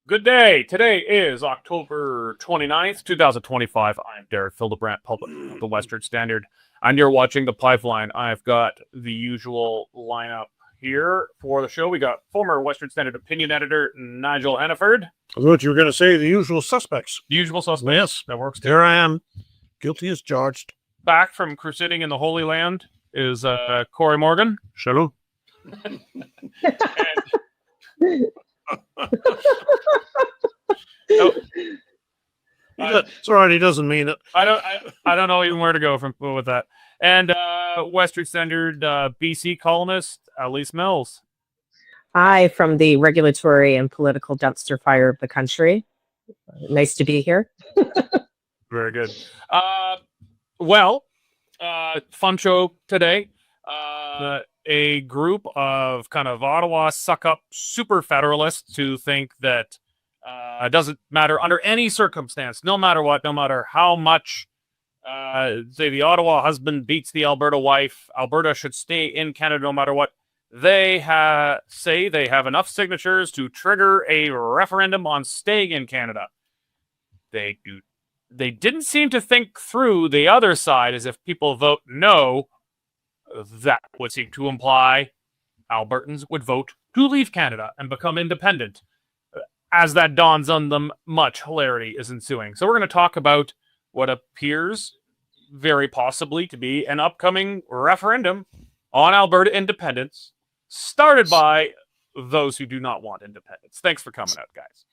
Good day. Today is October 29th, 2025. I'm Derek Fildebrandt, public of the Western Standard, and you're watching The Pipeline. I've got the usual lineup here for the show. We got former Western Standard opinion editor Nigel Hannaford. I thought you were going to say the usual suspects. The usual suspects. Yes. That works. There I am. Guilty as charged. Back from crusading in the Holy Land is Cory Morgan. Shalom. It's all right. He doesn't mean it. I don't know even where to go with that. And Western Standard BC columnist Alise Mills. Hi, from the regulatory and political dumpster fire of the country. Nice to be here. Very good. Fun show today. A group of kind of Ottawa suck-up super federalists who think that it doesn't matter under any circumstance, no matter what, no matter how much, say the Ottawa husband beats the Alberta wife, Alberta should stay in Canada no matter what. They say they have enough signatures to trigger a referendum on staying in Canada. They didn't seem to think through the other side, as if people vote no, that would seem to imply Albertans would vote to leave Canada and become independent. As that dawns on them, much hilarity is ensuing. So we're going to talk about what appears very possibly to be an upcoming referendum on Alberta independence, started by those who do not want independence. Thanks for coming out, guys.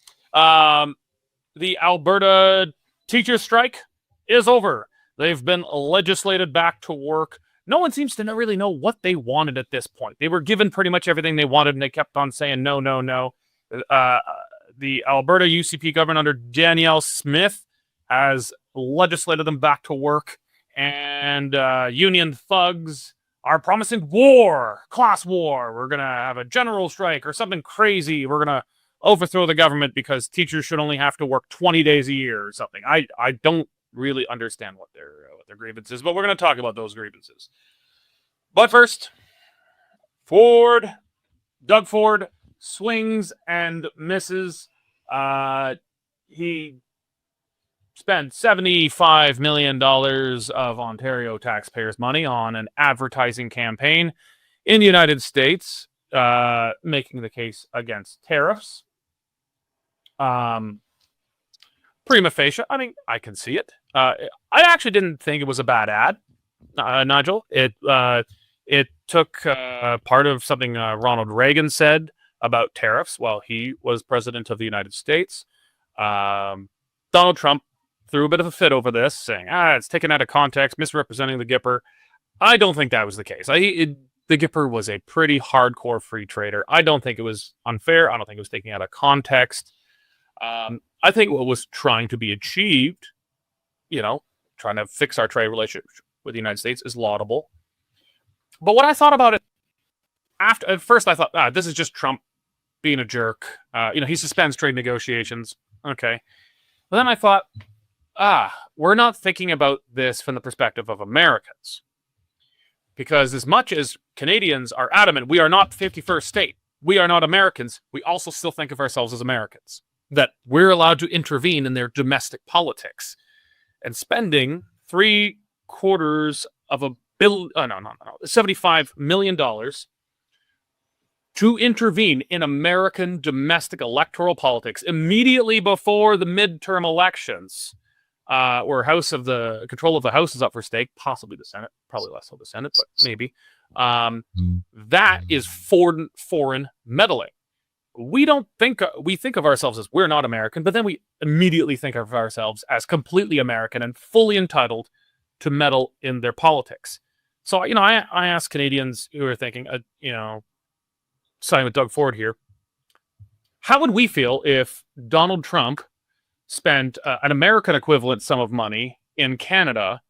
The Alberta teacher strike is over. They've been legislated back to work. No one seems to really know what they wanted at this point. They were given pretty much everything they wanted, and they kept on saying no, no, no. The Alberta UCP government under Danielle Smith has legislated them back to work, and union thugs are promising war, class war. We're going to have a general strike or something crazy. We're going to overthrow the government because teachers should only have to work 20 days a year or something. I don't really understand what their grievance is, but we're going to talk about those grievances. But first, Doug Ford swings and misses. He spent $75 million of Ontario taxpayers' money on an advertising campaign in the United States, making the case against tariffs. Prima facie, I mean, I can see it. I actually didn't think it was a bad ad, Nigel. It took part of something Ronald Reagan said about tariffs while he was president of the United States. Donald Trump threw a bit of a fit over this, saying, it's taken out of context, misrepresenting the Gipper. I don't think that was the case. The Gipper was a pretty hardcore free trader. I don't think it was unfair. I don't think it was taken out of context. I think what was trying to be achieved, trying to fix our trade relationship with the United States, is laudable. But what I thought about it at first, I thought, this is just Trump being a jerk. He suspends trade negotiations. Okay. But then I thought, we're not thinking about this from the perspective of Americans. Because as much as Canadians are adamant, we are not 51st state. We are not Americans. We also still think of ourselves as Americans. That we're allowed to intervene in their domestic politics. And spending $75 million to intervene in American domestic electoral politics immediately before the midterm elections, where control of the House is up for stake, possibly the Senate, probably less so the Senate, but maybe. That is foreign meddling. We think of ourselves as we're not American, but then we immediately think of ourselves as completely American and fully entitled to meddle in their politics. So, I ask Canadians who are thinking, siding with Doug Ford here, how would we feel if Donald Trump spent an American equivalent sum of money in Canada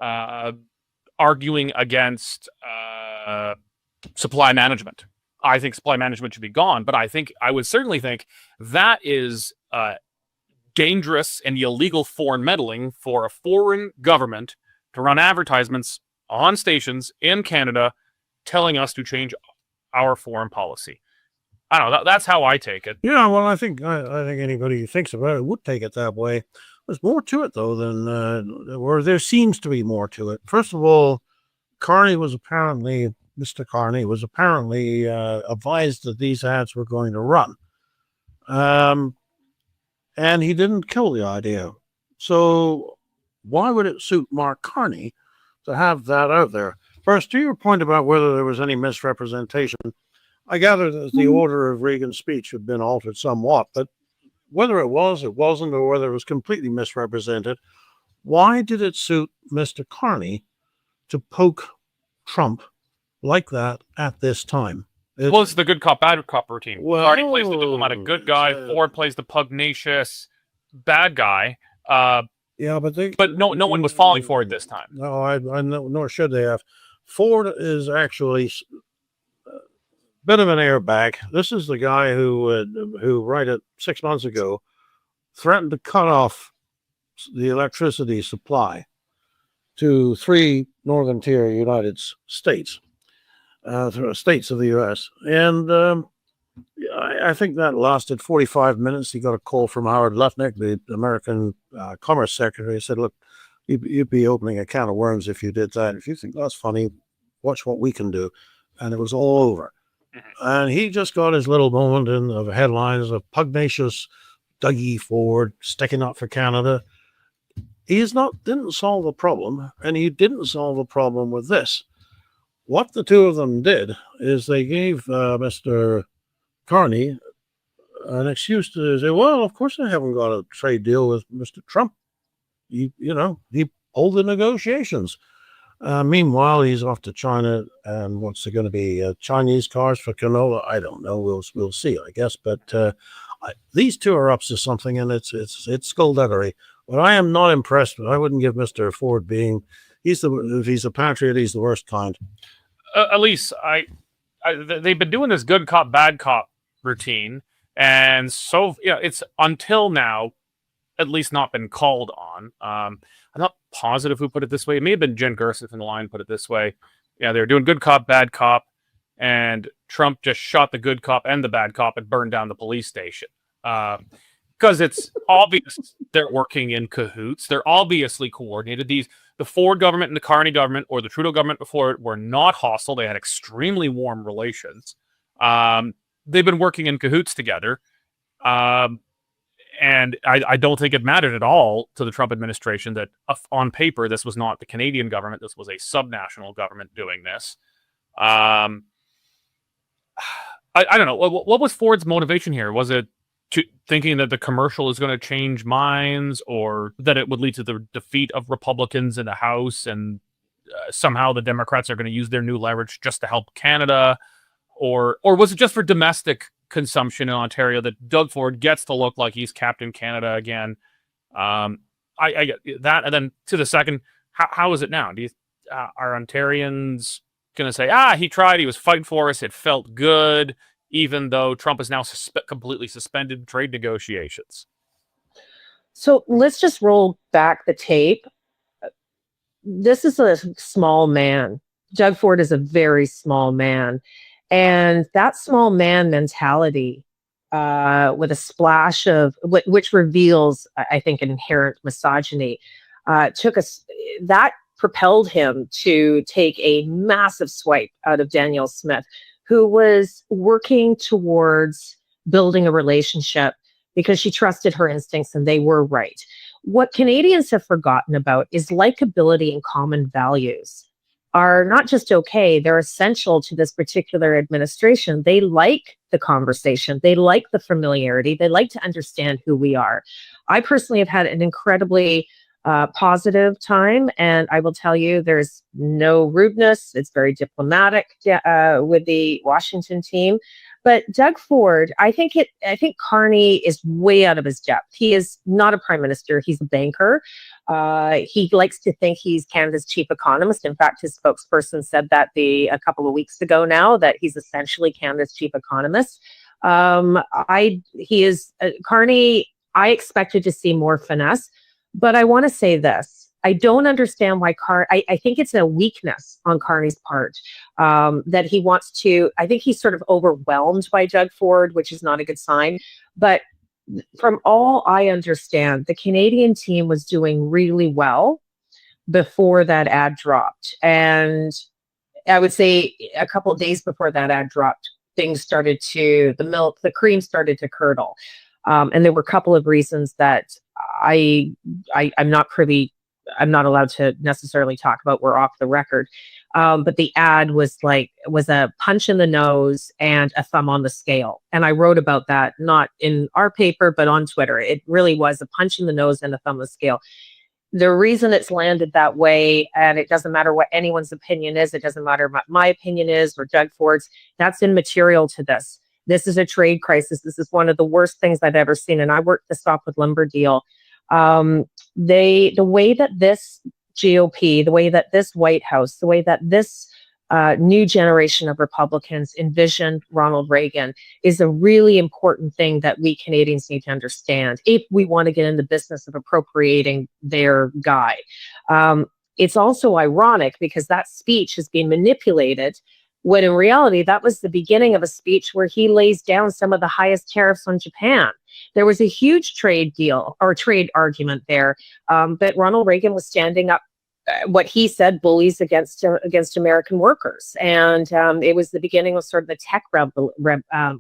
arguing against supply management. I think supply management should be gone, but I would certainly think that is dangerous and illegal foreign meddling for a foreign government to run advertisements on stations in Canada telling us to change our foreign policy. I don't know. That's how I take it. Yeah, well, I think anybody who thinks about it would take it that way. There's more to it, though, than or there seems to be more to it. First of all, Mr. Carney was apparently advised that these ads were going to run. And he didn't kill the idea. So why would it suit Mark Carney to have that out there? First, to your point about whether there was any misrepresentation, I gather that the order of Reagan's speech had been altered somewhat, but whether it was, it wasn't, or whether it was completely misrepresented, why did it suit Mr. Carney to poke Trump like that at this time? It's the good cop, bad cop routine. Well, Carney plays the diplomatic good guy. Ford plays the pugnacious bad guy. Yeah, but no one was falling for it this time. No, I nor should they have. Ford is actually a bit of an airbag. This is the guy who right 6 months ago threatened to cut off the electricity supply to 3 northern tier United States, states of the U.S. And I think that lasted 45 minutes. He got a call from Howard Lutnick, the American Commerce Secretary. He said, look, you'd be opening a can of worms if you did that. If you think that's funny, watch what we can do. And it was all over. And he just got his little moment of headlines of pugnacious Dougie Ford sticking up for Canada. Didn't solve the problem, and he didn't solve the problem with this. What the two of them did is they gave Mr. Carney an excuse to say, well, of course I haven't got a trade deal with Mr. Trump. He pulled the negotiations. Meanwhile, he's off to China, and what's there going to be? Chinese cars for canola? I don't know. We'll see, I guess. But these two are up to something, and it's skullduggery. But I am not impressed with. I wouldn't give Mr. Ford if he's a patriot, he's the worst kind. Alise, they've been doing this good cop, bad cop routine, and so it's until now at least not been called on. I'm not positive who put it this way. It may have been Jen Gerseth in the line put it this way. Yeah, they were doing good cop, bad cop, and Trump just shot the good cop and the bad cop and burned down the police station. Because it's obvious they're working in cahoots. They're obviously coordinated. The Ford government and the Carney government, or the Trudeau government before it, were not hostile. They had extremely warm relations. They've been working in cahoots together. And I don't think it mattered at all to the Trump administration that on paper, this was not the Canadian government. This was a subnational government doing this. I don't know. What was Ford's motivation here? Was it thinking that the commercial is going to change minds, or that it would lead to the defeat of Republicans in the House, and somehow the Democrats are going to use their new leverage just to help Canada? Or was it just for domestic consumption in Ontario that Doug Ford gets to look like he's Captain Canada again? I get that. And then to the second, how is it now? Are Ontarians going to say, he tried, he was fighting for us, it felt good, even though Trump has now completely suspended trade negotiations? So let's just roll back the tape. This is a small man. Doug Ford is a very small man. And that small man mentality, with a splash of which reveals, I think, an inherent misogyny, that propelled him to take a massive swipe out of Danielle Smith, who was working towards building a relationship because she trusted her instincts and they were right. What Canadians have forgotten about is likability and common values are not just okay, they're essential to this particular administration. They like the conversation. They like the familiarity. They like to understand who we are. I personally have had an incredibly positive time, and I will tell you there's no rudeness. It's very diplomatic with the Washington team. But Doug Ford, I think Carney is way out of his depth. He is not a prime minister. He's a banker. He likes to think he's Canada's chief economist. In fact, his spokesperson said that a couple of weeks ago now, that he's essentially Canada's chief economist. He is Carney. I expected to see more finesse, but I want to say this. I don't understand why I think it's a weakness on Carney's part, that he wants to. I think he's sort of overwhelmed by Doug Ford, which is not a good sign. But from all I understand, the Canadian team was doing really well before that ad dropped. And I would say a couple of days before that ad dropped, things started to, the cream started to curdle. And there were a couple of reasons that I'm not allowed to necessarily talk about. We're off the record. But the ad was a punch in the nose and a thumb on the scale. And I wrote about that, not in our paper, but on Twitter. It really was a punch in the nose and a thumb on the scale. The reason it's landed that way, and it doesn't matter what anyone's opinion is, it doesn't matter what my opinion is or Doug Ford's, that's immaterial to this. This is a trade crisis. This is one of the worst things I've ever seen. And I worked the Stop with Lumber deal. The way that this GOP, the way that this White House, the way that this new generation of Republicans envisioned Ronald Reagan is a really important thing that we Canadians need to understand if we want to get in the business of appropriating their guy. It's also ironic because that speech has been manipulated, when in reality, that was the beginning of a speech where he lays down some of the highest tariffs on Japan. There was a huge trade deal or trade argument there, but Ronald Reagan was standing up, what he said, bullies against American workers. And it was the beginning of sort of the tech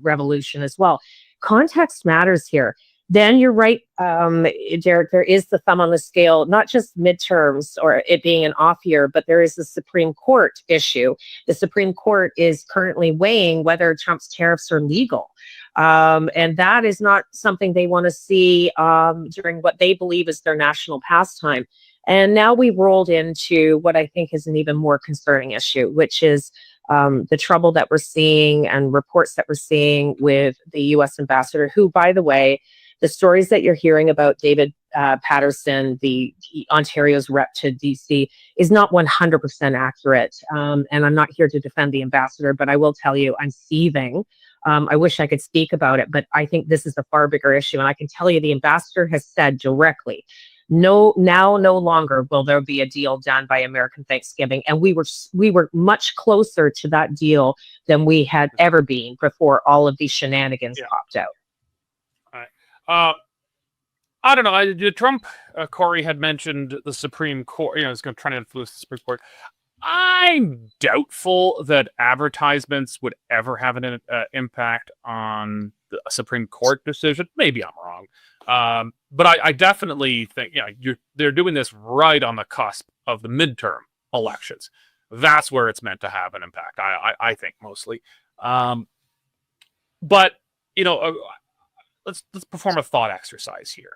revolution as well. Context matters here. Then you're right, Derek, there is the thumb on the scale, not just midterms or it being an off year, but there is the Supreme Court issue. The Supreme Court is currently weighing whether Trump's tariffs are legal. And that is not something they want to see during what they believe is their national pastime. And now we've rolled into what I think is an even more concerning issue, which is the trouble that we're seeing and reports that we're seeing with the U.S. ambassador, who, by the way, the stories that you're hearing about David Patterson, the Ontario's rep to DC, is not 100% accurate. And I'm not here to defend the ambassador, but I will tell you I'm seething. I wish I could speak about it, but I think this is a far bigger issue. And I can tell you the ambassador has said directly, no longer will there be a deal done by American Thanksgiving. And we were much closer to that deal than we had ever been before all of these shenanigans popped out. I don't know. Trump, Cory had mentioned the Supreme Court. He's going to try to influence the Supreme Court. I'm doubtful that advertisements would ever have an impact on the Supreme Court decision. Maybe I'm wrong. But I definitely think they're doing this right on the cusp of the midterm elections. That's where it's meant to have an impact. I think mostly. But let's perform a thought exercise here.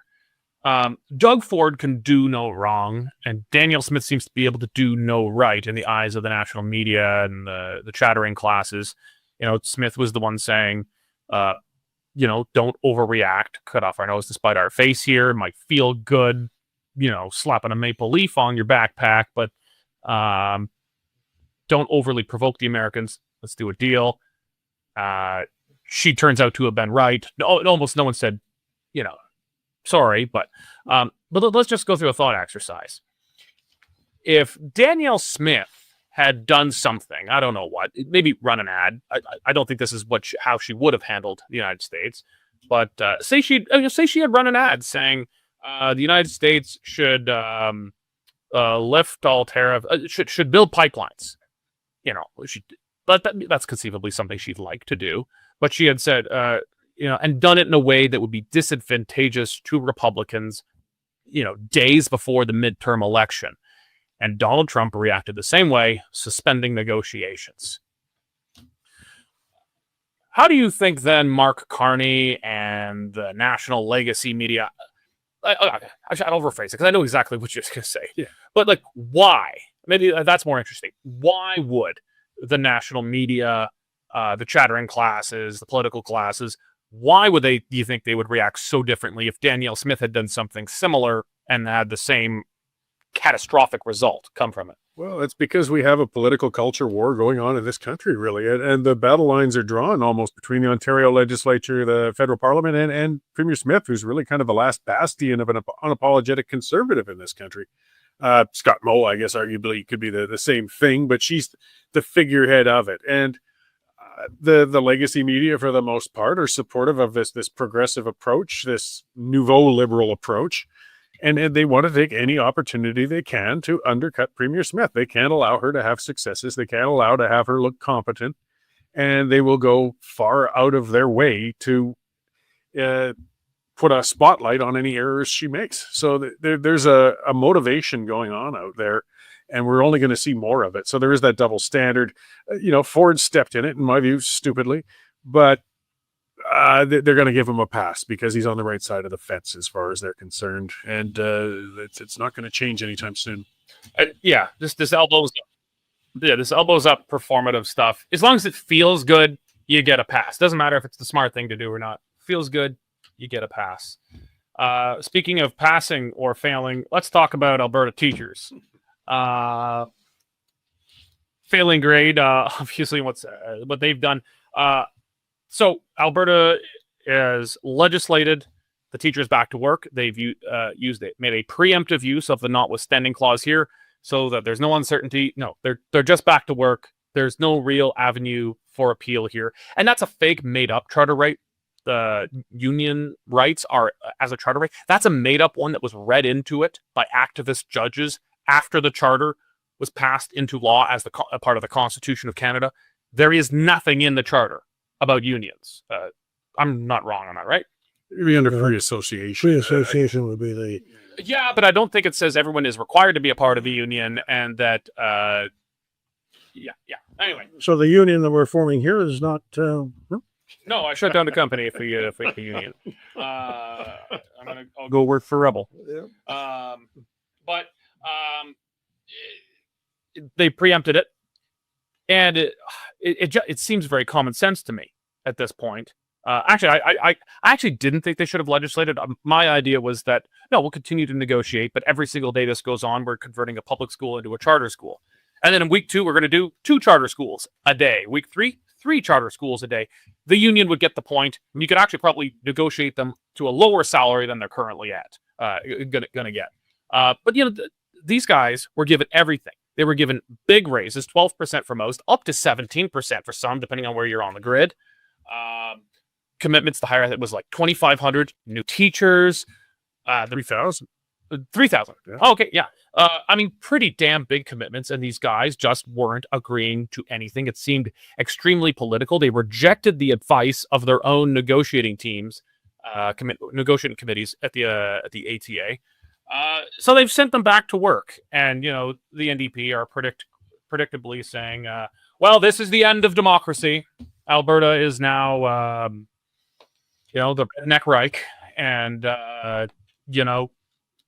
Doug Ford can do no wrong, and Danielle Smith seems to be able to do no right in the eyes of the national media and the chattering classes. Smith was the one saying, don't overreact, cut off our nose despite our face here. It might feel good, slapping a maple leaf on your backpack, but don't overly provoke the Americans. Let's do a deal. She turns out to have been right. Almost no one said, sorry, but let's just go through a thought exercise. If Danielle Smith had done something, I don't know what, maybe run an ad. I don't think this is how she would have handled the United States, but say she had run an ad saying the United States should lift all tariff, should build pipelines. That's conceivably something she'd like to do. But she had said, and done it in a way that would be disadvantageous to Republicans, days before the midterm election. And Donald Trump reacted the same way, suspending negotiations. How do you think then Mark Carney and the national legacy media, I'll rephrase it because I know exactly what you're going to say. Yeah. But why? Maybe that's more interesting. Why would the national media the chattering classes, the political classes. Why would do you think they would react so differently if Danielle Smith had done something similar and had the same catastrophic result come from it? Well, it's because we have a political culture war going on in this country, really. And the battle lines are drawn almost between the Ontario legislature, the federal parliament, and Premier Smith, who's really kind of the last bastion of an unapologetic conservative in this country. Scott Moe, I guess, arguably could be the same thing, but she's the figurehead of it. And the legacy media, for the most part, are supportive of this progressive approach, this nouveau liberal approach. And they want to take any opportunity they can to undercut Premier Smith. They can't allow her to have successes. They can't allow to have her look competent. And they will go far out of their way to put a spotlight on any errors she makes. So there's a motivation going on out there, and we're only going to see more of it. So there is that double standard. Ford stepped in it, in my view, stupidly, but they're going to give him a pass because he's on the right side of the fence as far as they're concerned, and it's not going to change anytime soon. This elbows up performative stuff. As long as it feels good, you get a pass. Doesn't matter if it's the smart thing to do or not. Feels good, you get a pass. Speaking of passing or failing, let's talk about Alberta teachers. Failing grade, obviously, what they've done. So Alberta has legislated the teachers back to work. They've made a preemptive use of the notwithstanding clause here, so that there's no uncertainty. No, they're just back to work. There's no real avenue for appeal here, and that's a fake, made-up charter right. The union rights are as a charter right. That's a made-up one that was read into it by activist judges after the charter was passed into law as a part of the Constitution of Canada. There is nothing in the charter about unions. I'm not wrong on that, right? It'd be under free association. Free association would be the... Yeah, but I don't think it says everyone is required to be a part of a union, and that... Anyway. So the union that we're forming here is not... No, I shut down the company if we get a union. I'll go work for Rebel. Yeah. But they preempted it, and it seems very common sense to me at this point. Actually, I actually didn't think they should have legislated. My idea was that no, we'll continue to negotiate, but every single day this goes on, we're converting a public school into a charter school, and then in week 2 we're going to do 2 charter schools a day. Week 3, 3 charter schools a day. The union would get the point, and you could actually probably negotiate them to a lower salary than they're currently at. Gonna get. But these guys were given everything. They were given big raises, 12% for most, up to 17% for some, depending on where you're on the grid. Commitments to hire, it was like 2,500 new teachers. 3,000. 3,000. Yeah. Oh, okay, yeah. Pretty damn big commitments, and these guys just weren't agreeing to anything. It seemed extremely political. They rejected the advice of their own negotiating teams, negotiating committees at the ATA. So they've sent them back to work, and the NDP are predictably saying, "Well, this is the end of democracy. Alberta is now, the redneck Reich, and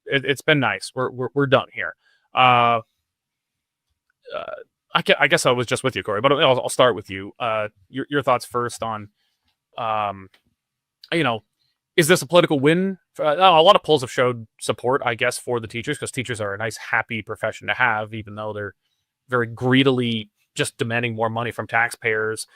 it's been nice. We're done here." I guess I was just with you, Cory, but I'll start with you. Your thoughts first on, is this a political win? A lot of polls have showed support, I guess, for the teachers, because teachers are a nice, happy profession to have, even though they're very greedily just demanding more money from taxpayers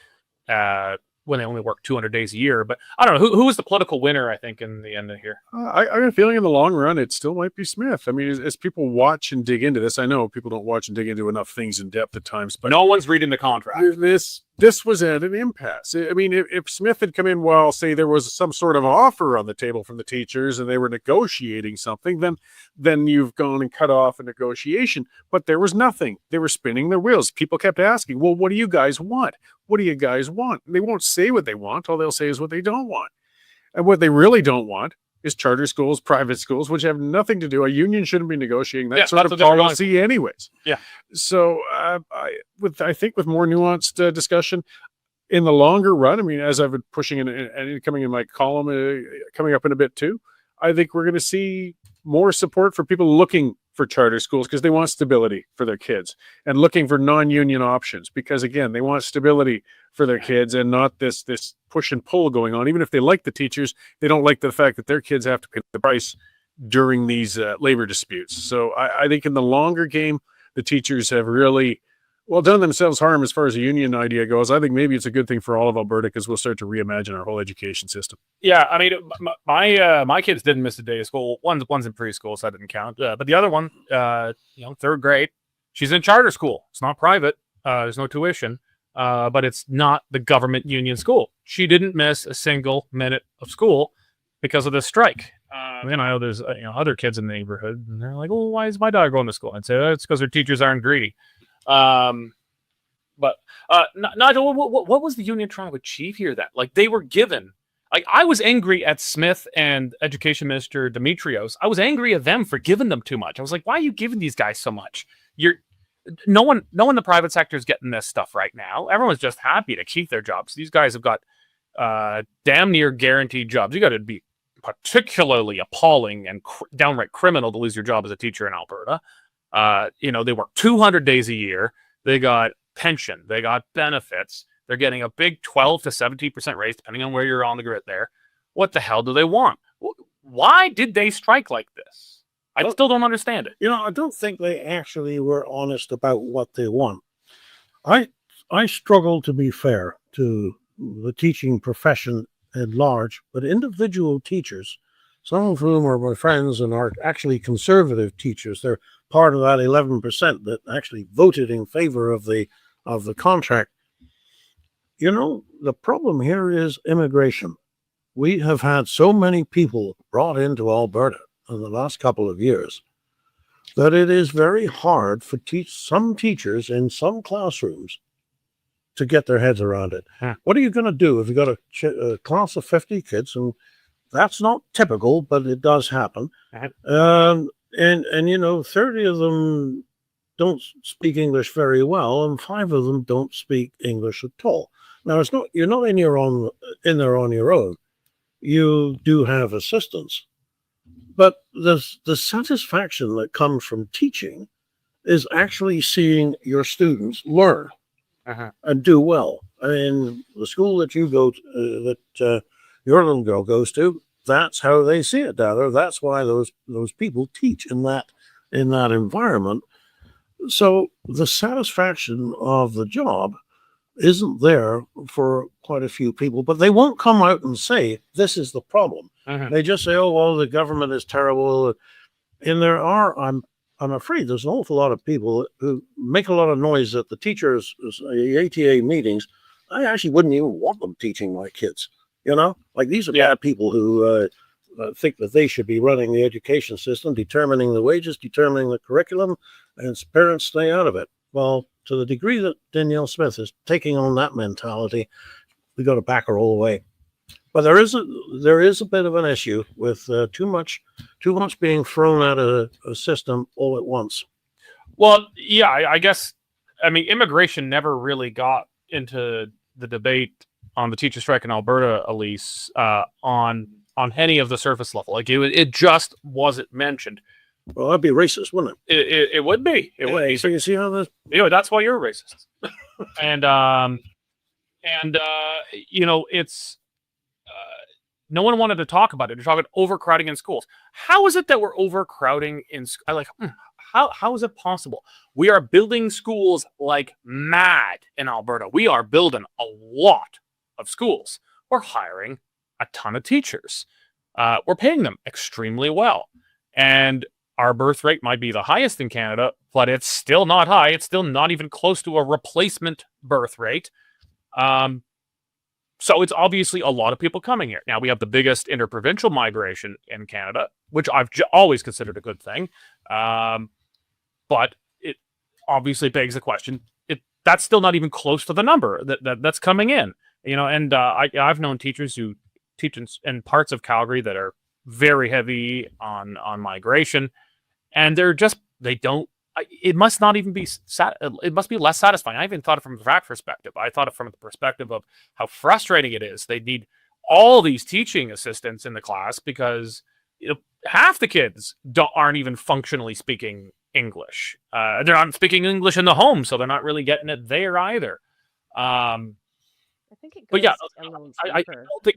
when they only work 200 days a year. But I don't know, who is the political winner, I think, in the end of here? I got a feeling in the long run, it still might be Smith. I mean, as people watch and dig into this, I know people don't watch and dig into enough things in depth at times, but no one's reading the contract. This was at an impasse. I mean, if Smith had come in while, say, there was some sort of offer on the table from the teachers and they were negotiating something, then you've gone and cut off a negotiation. But there was nothing. They were spinning their wheels. People kept asking, well, what do you guys want? What do you guys want? And they won't say what they want. All they'll say is what they don't want. And what they really don't want is charter schools, private schools, which have nothing to do. A union shouldn't be negotiating that sort of policy anyways. Yeah. So I think with more nuanced discussion in the longer run, I mean, as I've been pushing and coming in my column, coming up in a bit too, I think we're going to see more support for people looking for charter schools because they want stability for their kids, and looking for non-union options because, again, they want stability for their kids and not this push and pull going on. Even if they like the teachers, they don't like the fact that their kids have to pay the price during these labor disputes. So I think in the longer game, the teachers have really, well, done themselves harm as far as the union idea goes. I think maybe it's a good thing for all of Alberta because we'll start to reimagine our whole education system. Yeah, I mean, my kids didn't miss a day of school. One's in preschool, so that didn't count. But the other one, third grade, she's in charter school. It's not private. There's no tuition, but it's not the government union school. She didn't miss a single minute of school because of this strike. I know there's other kids in the neighborhood, and they're like, "Oh, why is my daughter going to school?" I'd say it's because their teachers aren't greedy. But Nigel, what was the union trying to achieve here? That like they were given, like I was angry at Smith and Education Minister Demetrios. I was angry at them for giving them too much. I was like, why are you giving these guys so much? No one in the private sector is getting this stuff right now. Everyone's just happy to keep their jobs. These guys have got damn near guaranteed jobs. You got to be particularly appalling and downright criminal to lose your job as a teacher in Alberta. They work 200 days a year. They got pension. They got benefits. They're getting a big 12 to 17% raise, depending on where you're on the grid there. What the hell do they want? Why did they strike like this? I still don't understand it. I don't think they actually were honest about what they want. I struggle to be fair to the teaching profession at large, but individual teachers, some of whom are my friends and are actually conservative teachers, they're part of that 11% that actually voted in favor of the contract. The problem here is immigration. We have had so many people brought into Alberta in the last couple of years that it is very hard for some teachers in some classrooms to get their heads around it. What are you going to do if you've got a class of 50 kids? And that's not typical, but it does happen. And 30 of them don't speak English very well, and 5 of them don't speak English at all. Now, you're not in there on your own. You do have assistance, but the satisfaction that comes from teaching is actually seeing your students learn and do well. I mean, the school that you go to, that your little girl goes to, that's how they see it down there. That's why those people teach in that environment. So the satisfaction of the job isn't there for quite a few people, but they won't come out and say this is the problem. They just say, "Oh, well, the government is terrible." And I'm afraid there's an awful lot of people who make a lot of noise at the teachers' ATA meetings. I actually wouldn't even want them teaching my kids. Like these are bad people who think that they should be running the education system, determining the wages, determining the curriculum, and parents stay out of it. Well, to the degree that Danielle Smith is taking on that mentality, we got to back her all the way. But there is a bit of an issue with too much being thrown at a system all at once. Well, yeah, I guess. I mean, immigration never really got into the debate on the teacher strike in Alberta, Alise, on any of the surface level. Like it just wasn't mentioned. Well, that'd be racist, wouldn't it? It would be. It would be. So you see how this? That's why you're a racist. and it's. No one wanted to talk about it. They're talking overcrowding in schools. How is it that we're overcrowding in? How is it possible? We are building schools like mad in Alberta. We are building a lot of schools. We're hiring a ton of teachers. We're paying them extremely well. And our birth rate might be the highest in Canada, but it's still not high. It's still not even close to a replacement birth rate. So it's obviously a lot of people coming here. Now, we have the biggest interprovincial migration in Canada, which I've always considered a good thing. But it obviously begs the question, that's still not even close to the number that's coming in. And I've known teachers who teach in parts of Calgary that are very heavy on migration, and it must not even be it must be less satisfying. I even thought it from that perspective. I thought it from the perspective of how frustrating it is. They need all these teaching assistants in the class because half the kids aren't even functionally speaking English. They're not speaking English in the home, so they're not really getting it there either. I think it goes But yeah, a little I deeper. don't think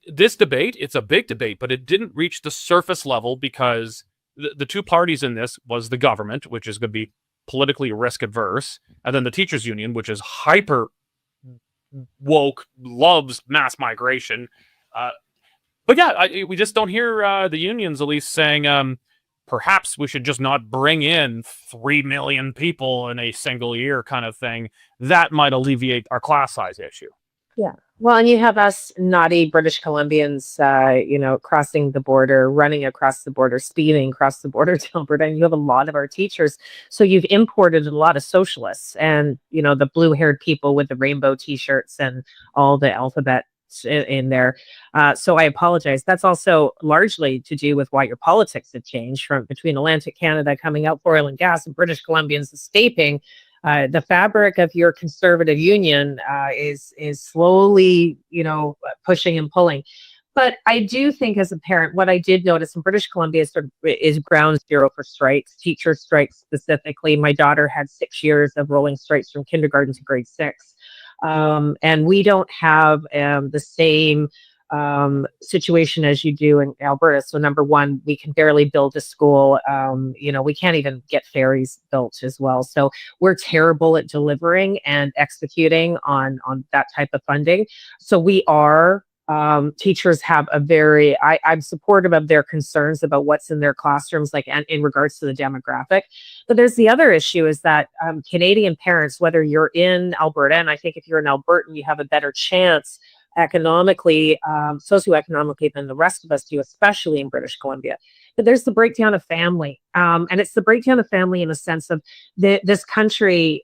this debate, it's a big debate, but it didn't reach the surface level because the two parties in this was the government, which is going to be politically risk adverse, and then the teachers union, which is hyper woke, loves mass migration. But yeah, we just don't hear the unions, Alise, saying perhaps we should just not bring in 3 million people in a single year kind of thing. That might alleviate our class size issue. Yeah. Well, and you have us naughty British Columbians, crossing the border, running across the border, speeding across the border to Alberta, and you have a lot of our teachers. So you've imported a lot of socialists and, the blue-haired people with the rainbow T-shirts and all the alphabet in there. So I apologize. That's also largely to do with why your politics have changed from between Atlantic Canada coming out for oil and gas and British Columbians escaping. The fabric of your conservative union is slowly, pushing and pulling. But I do think, as a parent, what I did notice in British Columbia is ground zero for strikes, teacher strikes specifically. My daughter had 6 years of rolling strikes from kindergarten to grade 6, and we don't have the same situation as you do in Alberta. So number one, we can barely build a school. We can't even get ferries built as well. So we're terrible at delivering and executing on that type of funding. So we are, teachers have I'm supportive of their concerns about what's in their classrooms, like in regards to the demographic. But there's the other issue is that Canadian parents, whether you're in Alberta, and I think if you're an Albertan, you have a better chance economically, socioeconomically than the rest of us do, especially in British Columbia. But there's the breakdown of family. And it's the breakdown of family in the sense of this country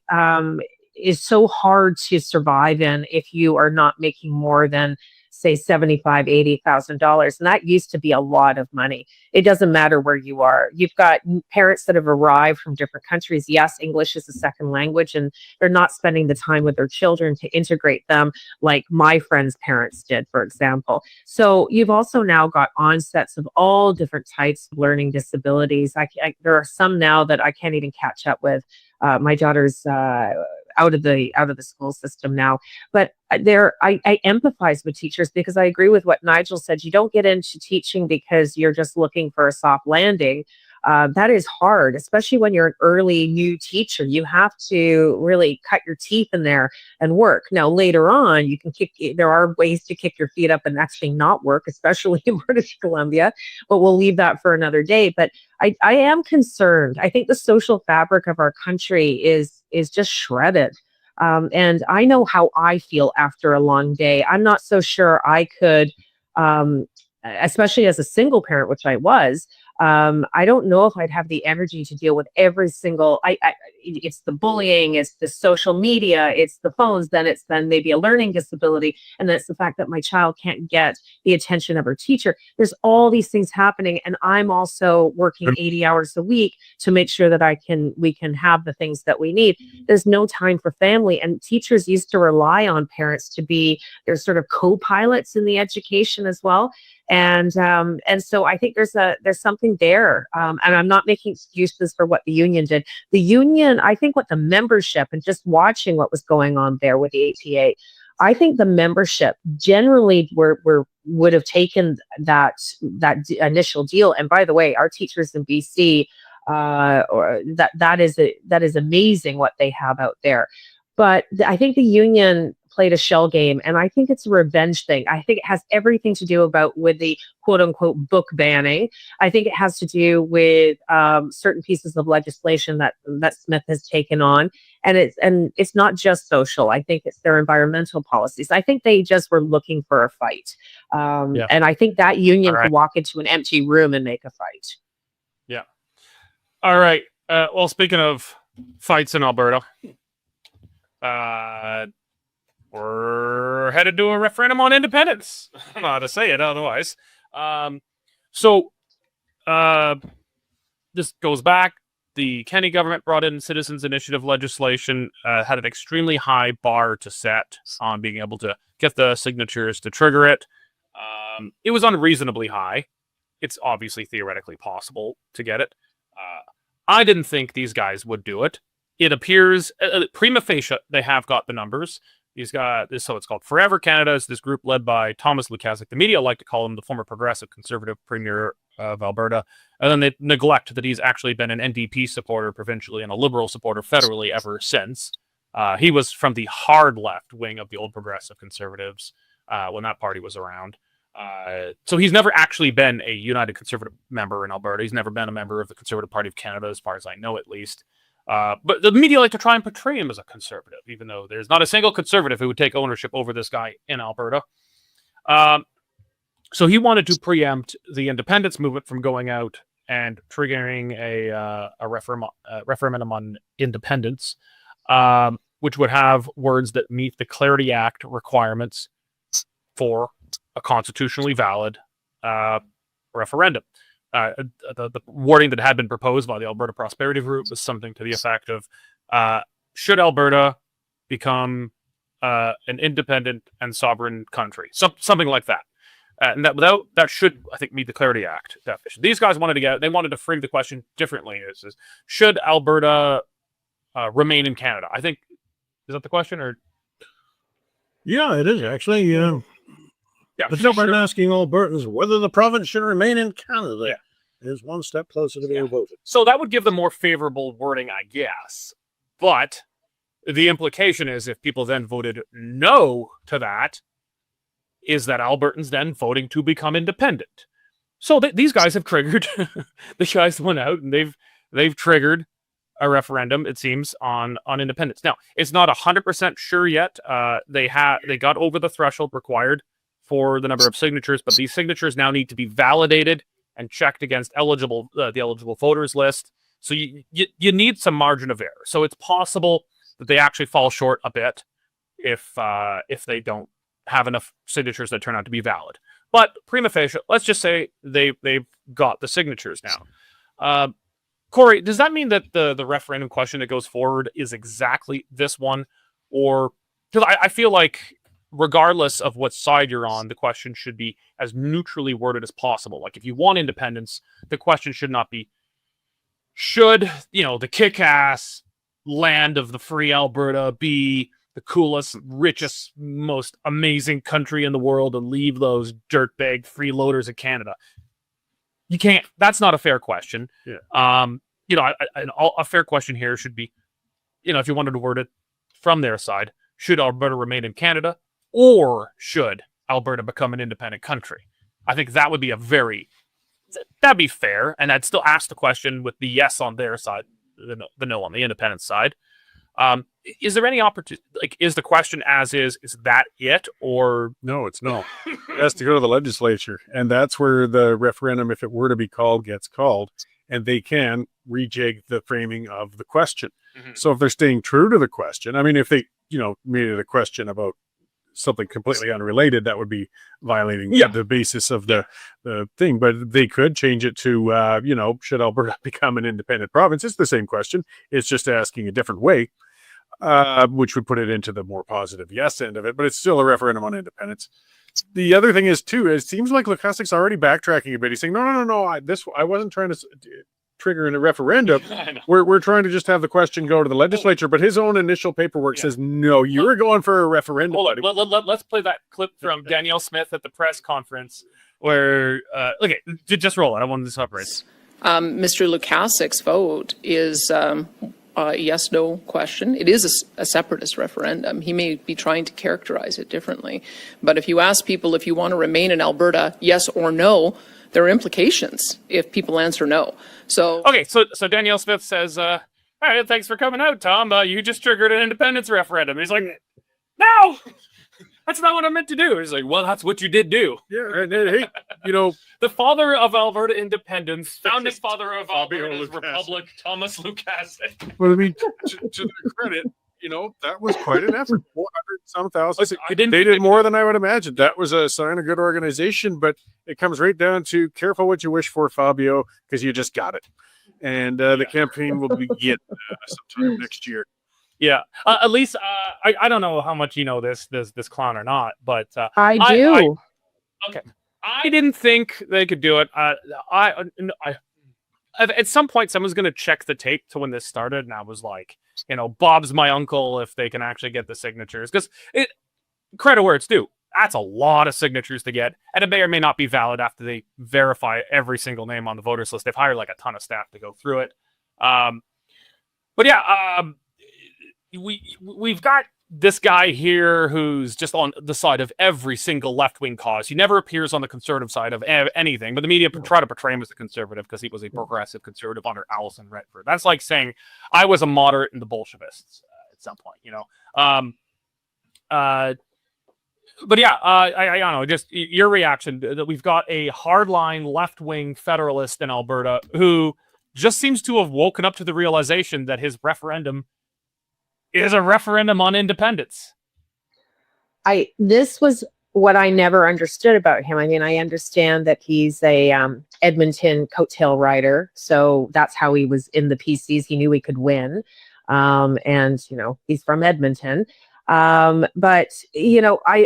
is so hard to survive in if you are not making more than, say, $75,000, $80,000. And that used to be a lot of money. It doesn't matter where you are. You've got parents that have arrived from different countries. Yes, English is a second language, and they're not spending the time with their children to integrate them like my friends' parents did, for example. So you've also now got onsets of all different types of learning disabilities. There are some now that I can't even catch up with. My daughter's out of the school system now, but I empathize with teachers because I agree with what Nigel said. You don't get into teaching because you're just looking for a soft landing. That is hard, especially when you're an early new teacher. You have to really cut your teeth in there and work. Now, later on, there are ways to kick your feet up and actually not work, especially in British Columbia, but we'll leave that for another day. But I am concerned. I think the social fabric of our country is just shredded. And I know how I feel after a long day. I'm not so sure I could, especially as a single parent, which I was, I don't know if I'd have the energy to deal with every single, it's the bullying, it's the social media, it's the phones, then maybe a learning disability. And then it's the fact that my child can't get the attention of her teacher. There's all these things happening. And I'm also working 80 hours a week to make sure that we can have the things that we need. There's no time for family. And teachers used to rely on parents to be their sort of co-pilots in the education as well. And so I think there's something there. And I'm not making excuses for what the union did. The union, I think what the membership and just watching what was going on there with the ATA, I think the membership generally would have taken that initial deal. And by the way, our teachers in BC, that is amazing what they have out there. But I think the union played a shell game, and I think it's a revenge thing. I think it has everything to do with the quote unquote book banning. I think it has to do with certain pieces of legislation that Smith has taken on, and it's not just social. I think it's their environmental policies. I think they just were looking for a fight, and I think that union could walk into an empty room and make a fight. Yeah. All right. Well, speaking of fights in Alberta, we're headed to a referendum on independence. I don't know how to say it otherwise. So this goes back. The Kenney government brought in citizens initiative legislation, had an extremely high bar to set on being able to get the signatures to trigger it. It was unreasonably high. it's obviously theoretically possible to get it. I didn't think these guys would do it. It appears, prima facie, they have got the numbers. He's got this, so it's called Forever Canada. It's this group led by Thomas Lukaszuk. The media like to call him the former progressive conservative premier of Alberta. And then they neglect that he's actually been an NDP supporter provincially and a Liberal supporter federally ever since. He was from the hard left wing of the old progressive conservatives when that party was around. So he's never actually been a United Conservative member in Alberta. He's never been a member of the Conservative Party of Canada, as far as I know, at least. But the media like to try and portray him as a conservative, even though there's not a single conservative who would take ownership over this guy in Alberta. So he wanted to preempt the independence movement from going out and triggering a referendum on independence, which would have words that meet the Clarity Act requirements for a constitutionally valid referendum. The wording that had been proposed by the Alberta Prosperity Group was something to the effect of, should Alberta become an independent and sovereign country? Something like that. And that should, I think, meet the Clarity Act definition. These guys they wanted to frame the question differently. It says, should Alberta remain in Canada? I think, is that the question? Or Yeah, it is actually. Yeah, but sure. nobody asking Albertans whether the province should remain in Canada. Yeah. Is one step closer to being voted. So that would give them more favorable wording, I guess. But the implication is if people then voted no to that, is that Albertans then voting to become independent. So these guys have triggered, the guys went out and they've triggered a referendum, it seems, on independence. Now, it's not 100% sure yet. They got over the threshold required for the number of signatures, but these signatures now need to be validated and checked against the eligible voters list. So you need some margin of error. So it's possible that they actually fall short a bit if they don't have enough signatures that turn out to be valid. But prima facie, let's just say they've got the signatures now. Cory, does that mean that the referendum question that goes forward is exactly this one? Or, because I feel like regardless of what side you're on, the question should be as neutrally worded as possible. Like if you want independence, the question should not be, should, the kick-ass land of the free Alberta be the coolest, richest, most amazing country in the world and leave those dirtbag freeloaders of Canada? You can't. That's not a fair question. Yeah. A fair question here should be, if you wanted to word it from their side, should Alberta remain in Canada or should Alberta become an independent country? I think that would be that'd be fair, and I'd still ask the question with the yes on their side, the no on the independent side. Is there any opportunity? Is the question as is that it, or no? It's no. It has to go to the legislature, and that's where the referendum, if it were to be called, gets called, and they can rejig the framing of the question. Mm-hmm. So if they're staying true to the question, I mean, if they made it a question about something completely unrelated, that would be violating the basis of the thing. But they could change it to should Alberta become an independent province? It's the same question. It's just asking a different way. Which would put it into the more positive yes end of it, but it's still a referendum on independence. The other thing is, too, it seems like Lukaszuk's already backtracking a bit. He's saying, no, I wasn't trying to trigger in a referendum. We're trying to just have the question go to the legislature, but his own initial paperwork says, no, you were going for a referendum. Let's play that clip from Danielle Smith at the press conference where, okay, just roll it. I want this operates. Mr. Lukaszuk's vote is a yes-no question. It is a separatist referendum. He may be trying to characterize it differently. But if you ask people if you want to remain in Alberta, yes or no, there are implications if people answer no. So okay, so Danielle Smith says, all right, thanks for coming out, Tom. You just triggered an independence referendum. He's like, no! That's not what I meant to do. He's like, well, that's what you did do. Yeah, and hey, the father of Alberta independence, founding father of Alberta's Republic, Thomas Lukaszuk. Well, I mean, to their credit, that was quite an effort. 400-some thousand. They did more than I would imagine. That was a sign of good organization, but it comes right down to careful what you wish for, Fabio, because you just got it. And the campaign will begin sometime next year. Yeah, Alise, I don't know how much you know this clown or not, but I do. Okay, I didn't think they could do it. At some point, someone's going to check the tape to when this started, and I was like, Bob's my uncle if they can actually get the signatures. Because credit where it's due. That's a lot of signatures to get, and it may or may not be valid after they verify every single name on the voters list. They've hired like a ton of staff to go through it. But yeah, we've got this guy here who's just on the side of every single left-wing cause. He never appears on the conservative side of anything, but the media try to portray him as a conservative because he was a progressive conservative under Alison Redford. That's like saying I was a moderate in the Bolshevists at some point, But yeah, I don't know, just your reaction that we've got a hardline left-wing Federalist in Alberta who just seems to have woken up to the realization that his referendum is a referendum on independence. This was what I never understood about him. I mean, I understand that he's a Edmonton coattail rider, so that's how he was in the PCs. He knew he could win, and he's from Edmonton. But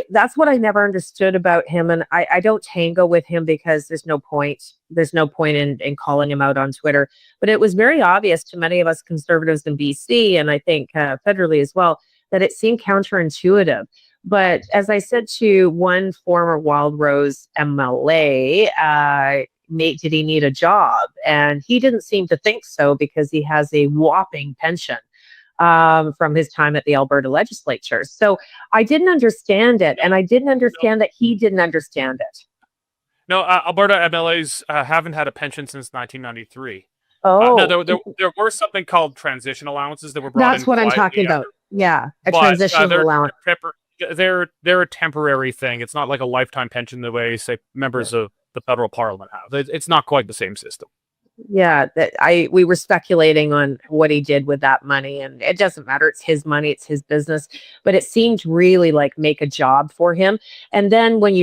that's what I never understood about him, and I don't tango with him because there's no point in calling him out on Twitter. But it was very obvious to many of us conservatives in BC, and I think federally as well, that it seemed counterintuitive. But as I said to one former Wild Rose MLA, Nate, did he need a job? And he didn't seem to think so because he has a whopping pension from his time at the Alberta legislature. So I didn't understand it, and I didn't understand that he didn't understand it. No, Alberta MLAs haven't had a pension since 1993. Oh, no, there were something called transition allowances that were brought in. That's what I'm talking about. Yeah, a transition allowance. They're a temporary thing. It's not like a lifetime pension the way, say, members of the federal parliament have. It's not quite the same system. Yeah, we were speculating on what he did with that money, and it doesn't matter. It's his money, it's his business, but it seemed really like make a job for him. And then when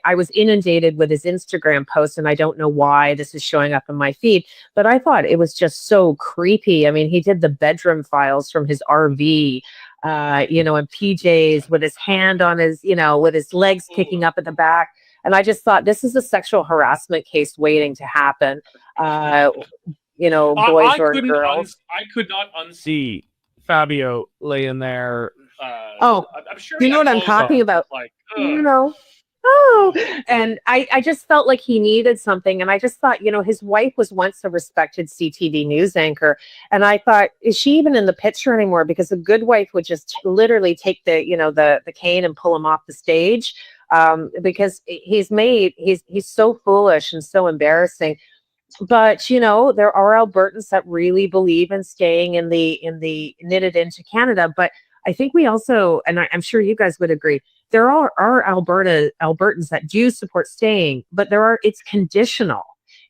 I was inundated with his Instagram posts, and I don't know why this is showing up in my feed, but I thought it was just so creepy. I mean, he did the bedroom files from his RV, in PJs with his hand on his, with his legs kicking up at the back. And I just thought this is a sexual harassment case waiting to happen. Boys or girls. I could not unsee Fabio laying there. I'm sure you know what I'm talking about. Like, and I just felt like he needed something. And I just thought, his wife was once a respected CTV news anchor. And I thought, is she even in the picture anymore? Because a good wife would just literally take the cane and pull him off the stage. Because he's so foolish and so embarrassing. But there are Albertans that really believe in staying in the knitted into Canada. But I think we also, and I'm sure you guys would agree, there are Albertans that do support staying, but it's conditional.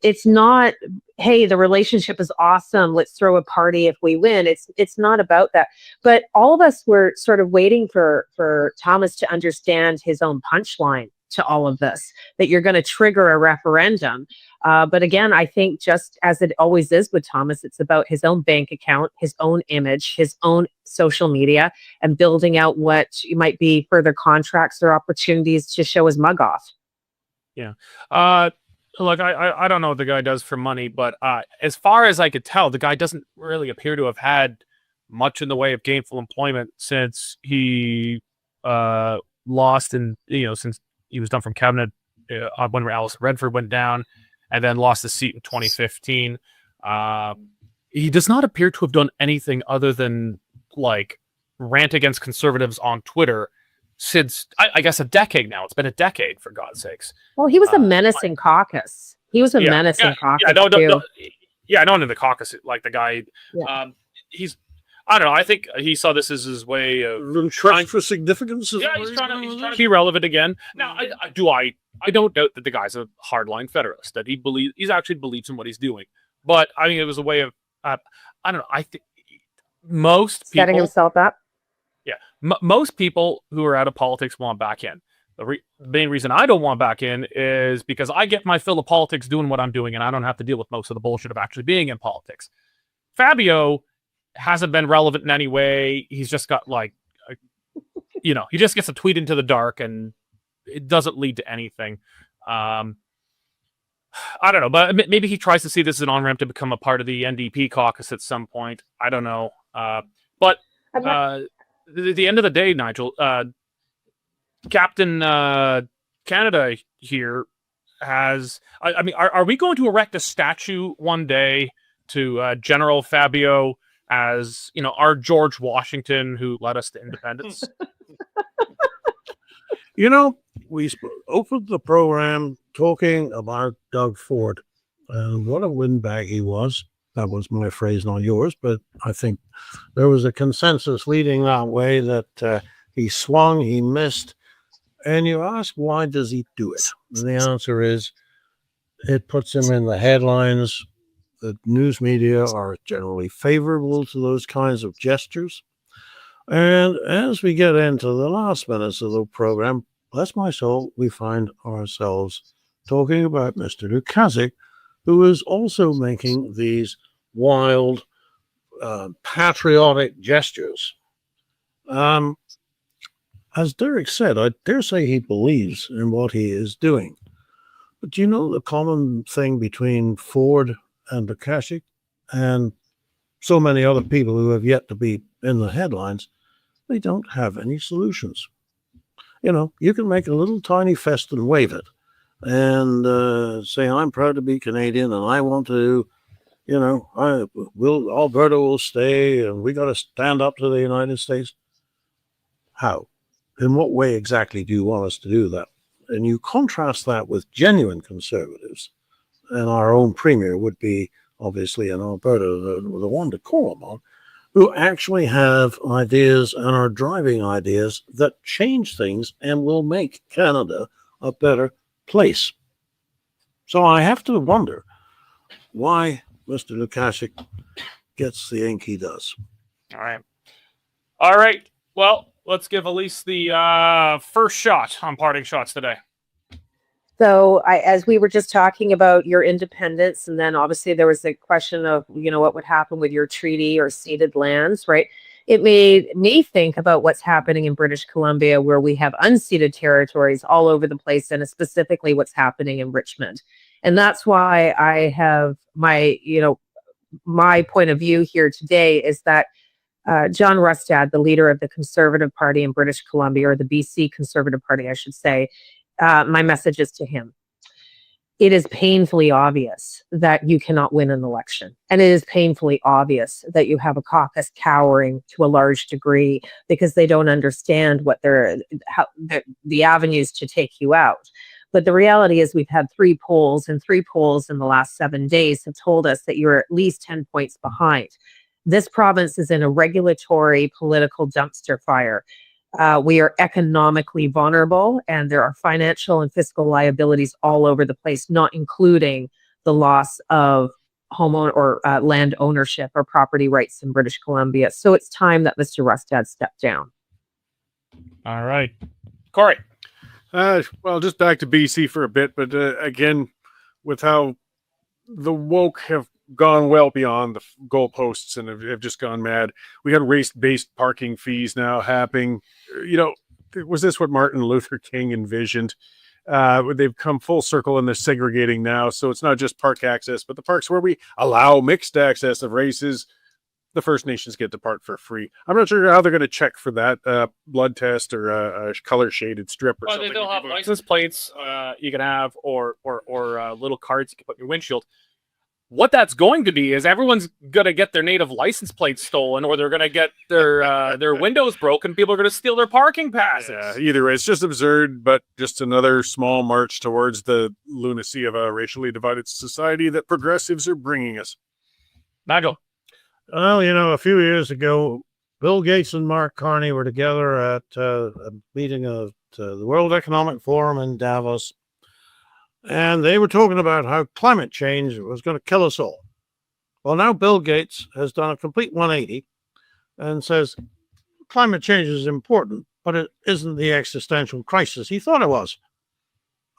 It's not, hey, the relationship is awesome, let's throw a party if we win. It's not about that. But all of us were sort of waiting for Thomas to understand his own punchline to all of this, that you're going to trigger a referendum. But again, I think just as it always is with Thomas, it's about his own bank account, his own image, his own social media, and building out what might be further contracts or opportunities to show his mug off. Yeah. Look, I don't know what the guy does for money, but as far as I could tell, the guy doesn't really appear to have had much in the way of gainful employment since he lost since he was done from cabinet when Alise Redford went down, and then lost the seat in 2015. He does not appear to have done anything other than rant against conservatives on Twitter since I guess a decade now. It's been a decade, for God's sakes. Well, he was a menace in caucus. He was a menace in caucus. Yeah, not in the caucus. Like the guy, I don't know. I think he saw this as his way of trying for significance. He's trying to be relevant again. Now, I don't doubt that the guy's a hardline Federalist, that he actually believes in what he's doing. But I mean, it was a way of I don't know. I think most people setting himself up. Yeah, most people who are out of politics want back in. The main reason I don't want back in is because I get my fill of politics doing what I'm doing, and I don't have to deal with most of the bullshit of actually being in politics. Fabio hasn't been relevant in any way. He's just got he just gets a tweet into the dark, and it doesn't lead to anything. I don't know, but maybe he tries to see this as an on-ramp to become a part of the NDP caucus at some point. I don't know. But at the end of the day, Nigel, Captain Canada here has... I mean, are we going to erect a statue one day to General Fabio as, our George Washington who led us to independence? We opened the program talking about Doug Ford and what a windbag he was. That was my phrase, not yours, but I think there was a consensus leading that way that he swung, he missed. And you ask, why does he do it? And the answer is, it puts him in the headlines. The news media are generally favorable to those kinds of gestures. And as we get into the last minutes of the program, bless my soul, we find ourselves talking about Mr. Lukasik, who is also making these wild, patriotic gestures. As Derek said, I dare say he believes in what he is doing. But do you know the common thing between Ford and Lukasik and so many other people who have yet to be in the headlines? They don't have any solutions. You can make a little tiny fest and wave it and say, I'm proud to be Canadian and I want to, Alberta will stay and we got to stand up to the United States. How? In what way exactly do you want us to do that? And you contrast that with genuine conservatives, and our own premier would be obviously in Alberta, the one to call them on, who actually have ideas and are driving ideas that change things and will make Canada a better place. So I have to wonder why Mr. Lukasik gets the ink he does. All right. Well, let's give Alise the first shot on parting shots today. So as we were just talking about your independence, and then obviously there was the question of, what would happen with your treaty or ceded lands, right? It made me think about what's happening in British Columbia, where we have unceded territories all over the place, and specifically what's happening in Richmond. And that's why I have my point of view here today is that John Rustad, the leader of the Conservative Party in British Columbia, or the BC Conservative Party, I should say, my message is to him. It is painfully obvious that you cannot win an election. And it is painfully obvious that you have a caucus cowering to a large degree because they don't understand what the avenues to take you out. But the reality is we've had 3 polls, and 3 polls in the last 7 days have told us that you're at least 10 points behind. This province is in a regulatory political dumpster fire. We are economically vulnerable, and there are financial and fiscal liabilities all over the place, not including the loss of land ownership or property rights in British Columbia. So it's time that Mr. Rustad stepped down. All right. Cory. Well, just back to BC for a bit, but again, with how the woke have gone well beyond the goalposts and have just gone mad. We got race-based parking fees now happening. Was this what Martin Luther King envisioned? They've come full circle and they're segregating now. So it's not just park access, but the parks where we allow mixed access of races, the First Nations get to park for free. I'm not sure how they're going to check for that blood test or a color-shaded strip or something. They'll have license plates you can have or little cards you can put in your windshield. What that's going to be is everyone's going to get their native license plates stolen, or they're going to get their windows broken. People are going to steal their parking passes. Yeah, either way, it's just absurd, but just another small march towards the lunacy of a racially divided society that progressives are bringing us. Nigel. Well, a few years ago, Bill Gates and Mark Carney were together at a meeting of the World Economic Forum in Davos. And they were talking about how climate change was going to kill us all. Well, now Bill Gates has done a complete 180 and says climate change is important, but it isn't the existential crisis he thought it was.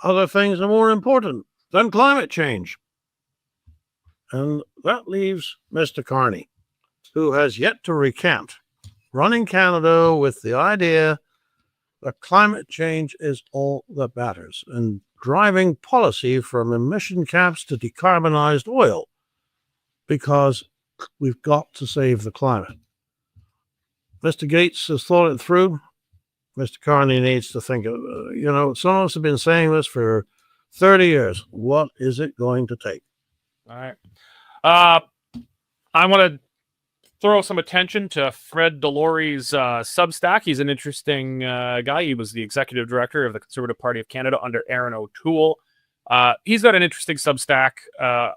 Other things are more important than climate change. And that leaves Mr. Carney, who has yet to recant, running Canada with the idea that climate change is all that matters. And driving policy from emission caps to decarbonized oil because we've got to save the climate. Mr. Gates has thought it through. Mr. Carney needs to think of, some of us have been saying this for 30 years. What is it going to take? All right. I want to throw some attention to Fred Delorey's Substack. He's an interesting guy. He was the executive director of the Conservative Party of Canada under Aaron O'Toole. He's got an interesting Substack, kind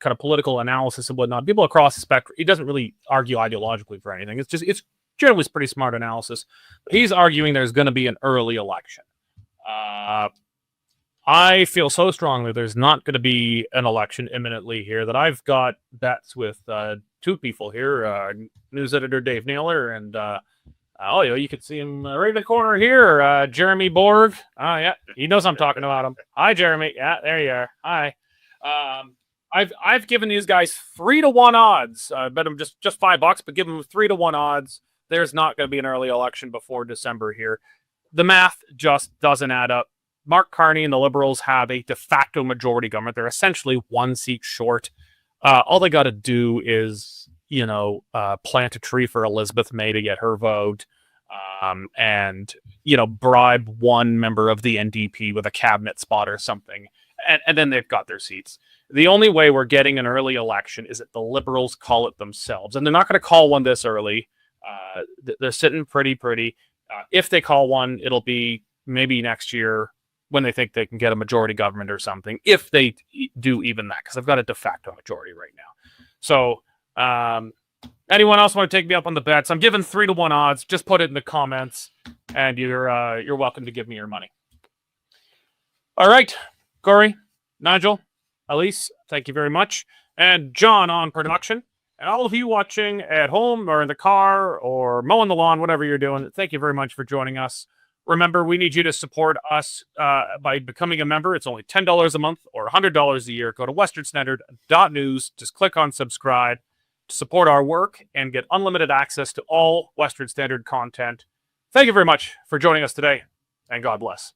of political analysis and whatnot. People across the spectrum. He doesn't really argue ideologically for anything. It's generally pretty smart analysis. He's arguing there's going to be an early election. I feel so strongly there's not going to be an election imminently here that I've got bets with two people here, news editor Dave Naylor and you can see him right in the corner here, Jeremy Borg. Yeah, he knows I'm talking about him. Hi, Jeremy. Yeah, there you are. Hi. I've given these guys 3-1 odds. I bet them just $5, but give them 3-1 odds. There's not going to be an early election before December here. The math just doesn't add up. Mark Carney and the Liberals have a de facto majority government. They're essentially one seat short. All they got to do is, plant a tree for Elizabeth May to get her vote, and bribe one member of the NDP with a cabinet spot or something, and then they've got their seats. The only way we're getting an early election is that the Liberals call it themselves, and they're not going to call one this early. They're sitting pretty. If they call one, it'll be maybe next year when they think they can get a majority government or something, if they do even that, because I've got a de facto majority right now. So anyone else want to take me up on the bets? I'm giving 3-1 odds. Just put it in the comments, and you're welcome to give me your money. All right, Cory, Nigel, Alise, thank you very much. And John on production. And all of you watching at home or in the car or mowing the lawn, whatever you're doing, thank you very much for joining us. Remember, we need you to support us by becoming a member. It's only $10 a month or $100 a year. Go to westernstandard.news. Just click on subscribe to support our work and get unlimited access to all Western Standard content. Thank you very much for joining us today, and God bless.